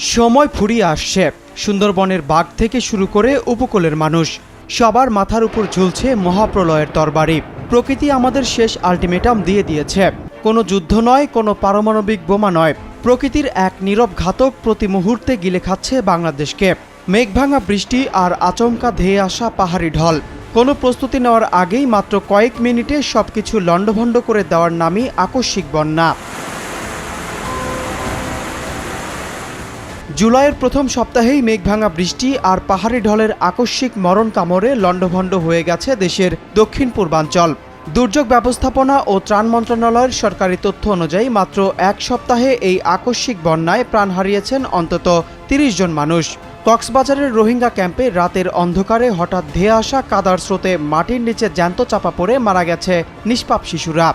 সময় ফুরিয়ে আসছে। সুন্দরবনের বাঘ থেকে শুরু করে উপকূলের মানুষ সবার মাথার উপর ঝুলছে মহাপ্রলয়ের তরবারি। প্রকৃতি আমাদের শেষ আলটিমেটাম দিয়ে দিয়েছে। কোনো যুদ্ধ নয়, কোনো পারমাণবিক বোমা নয়, প্রকৃতির এক নীরব ঘাতক প্রতি মুহূর্তে গিলে খাচ্ছে বাংলাদেশকে। মেঘভাঙা বৃষ্টি আর আচমকা ধেয়ে আসা পাহাড়ি ঢল। কোনো প্রস্তুতি নেওয়ার আগেই মাত্র কয়েক মিনিটে সবকিছু লণ্ডভণ্ড করে দেওয়ার নামই আকস্মিক বন্যা। জুলাইয়ের প্রথম সপ্তাহেই মেঘভাঙা বৃষ্টি আর পাহাড়ি ঢলের আকস্মিক মরণ কামড়ে লণ্ডভণ্ড হয়ে গেছে দেশের দক্ষিণ পূর্বাঞ্চল। দুর্যোগ ব্যবস্থাপনা ও ত্রাণ মন্ত্রণালয়ের সরকারি তথ্য অনুযায়ী মাত্র এক সপ্তাহে এই আকস্মিক বন্যায় প্রাণ হারিয়েছেন অন্তত ৩০ জন মানুষ। কক্সবাজারের রোহিঙ্গা ক্যাম্পে রাতের অন্ধকারে হঠাৎ ধেয়ে আসা কাদার স্রোতে মাটির নিচে জ্যান্ত চাপা পড়ে মারা গেছে নিষ্পাপ শিশুরা।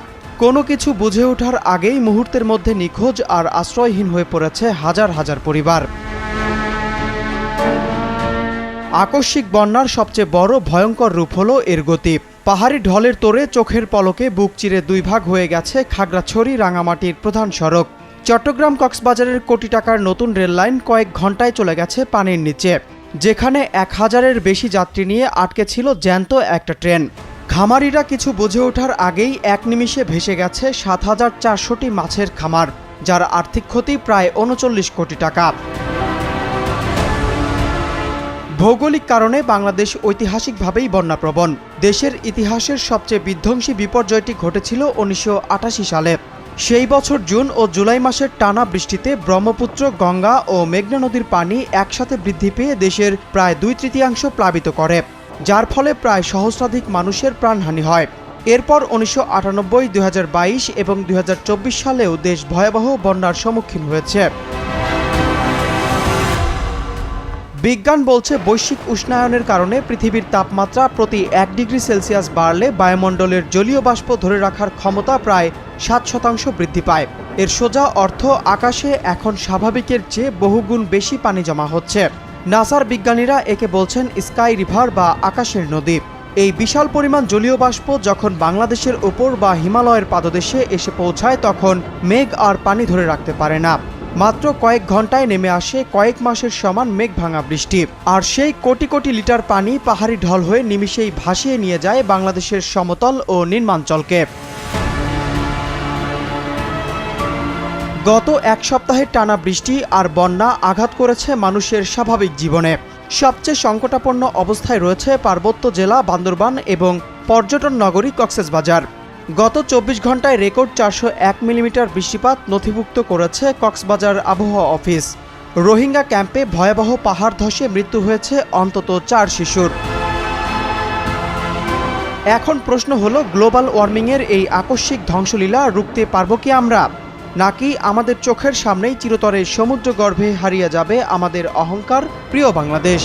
কোনো কিছু বুঝে ওঠার আগেই মুহূর্তের মধ্যে নিখোঁজ আর আশ্রয়হীন হয়ে পড়েছে হাজার হাজার পরিবার। আকস্মিক বন্যার সবচেয়ে বড় ভয়ঙ্কর রূপ হলো এর গতি। পাহাড়ি ঢলের তোড়ে চোখের পলকে বুক চিরে দুই ভাগ হয়ে গেছে খাগড়াছড়ি রাঙামাটির প্রধান সড়ক। চট্টগ্রাম কক্সবাজারের কোটি টাকার নতুন রেললাইন কয়েক ঘন্টায় চলে গেছে পানির নিচে, যেখানে ১,০০০-এর বেশি যাত্রী নিয়ে আটকে ছিল জ্যান্ত একটা ট্রেন। খামারিরা কিছু বুঝে ওঠার আগেই এক নিমিষে ভেসে গেছে ৭,৪০০টি মাছের খামার, যার আর্থিক ক্ষতি প্রায় ৩৯ কোটি টাকা। ভৌগোলিক কারণে বাংলাদেশ ঐতিহাসিকভাবেই বন্যাপ্রবণ। দেশের ইতিহাসের সবচেয়ে বিধ্বংসী বিপর্যয়টি ঘটেছিল ১৯৮৮ সালে। সেই বছর জুন ও জুলাই মাসের টানা বৃষ্টিতে ব্রহ্মপুত্র, গঙ্গা ও মেঘনা নদীর পানি একসাথে বৃদ্ধি পেয়ে দেশের প্রায় ২/৩ প্লাবিত করে, যার ফলে প্রায় সহস্রাধিক মানুষের প্রাণহানি হয়। এরপর ১৯৯৮, ২০২২ এবং ২০২৪ সালেও দেশ ভয়াবহ বন্যার সম্মুখীন হয়েছে। বিজ্ঞান বলছে বৈশ্বিক উষ্ণায়নের কারণে পৃথিবীর তাপমাত্রা প্রতি ১ ডিগ্রি সেলসিয়াস বাড়লে বায়ুমণ্ডলের জলীয় বাষ্প ধরে রাখার ক্ষমতা প্রায় ৭% বৃদ্ধি পায়। এর সোজা অর্থ আকাশে এখন স্বাভাবিকের চেয়ে বহুগুণ বেশি পানি জমা হচ্ছে। নাসার বিজ্ঞানীরা একে বলছেন স্কাই রিভার বা আকাশের নদী। এই বিশাল পরিমাণ জলীয় বাষ্প যখন বাংলাদেশের ওপর বা হিমালয়ের পাদদেশে এসে পৌঁছায়, তখন মেঘ আর পানি ধরে রাখতে পারে না। মাত্র কয়েক ঘন্টায় নেমে আসে কয়েক মাসের সমান মেঘভাঙা বৃষ্টি, আর সেই কোটি কোটি লিটার পানি পাহাড়ি ঢল হয়ে নিমিষেই ভাসিয়ে নিয়ে যায় বাংলাদেশের সমতল ও নিম্নাঞ্চলকে। গত এক সপ্তাহের টানা বৃষ্টি আর বন্যা আঘাত করেছে মানুষের স্বাভাবিক জীবনে। সবচেয়ে সংকটাপন্ন অবস্থায় রয়েছে পার্বত্য জেলা বান্দরবান এবং পর্যটন নগরী কক্সবাজার। গত ২৪ ঘন্টায় রেকর্ড ৪০১ মিলিমিটার বৃষ্টিপাত নথিভুক্ত করেছে কক্সবাজার আবহাওয়া অফিস। রোহিঙ্গা ক্যাম্পে ভয়াবহ পাহাড় ধসে মৃত্যু হয়েছে অন্তত ৪ শিশুর। এখন প্রশ্ন হলো, গ্লোবাল ওয়ার্মিংয়ের এই আকস্মিক ধ্বংসলীলা রুখতে পারবো কি আমরা, নাকি আমাদের চোখের সামনেই চিরতরে সমুদ্রগর্ভে হারিয়ে যাবে আমাদের অহংকার প্রিয় বাংলাদেশ?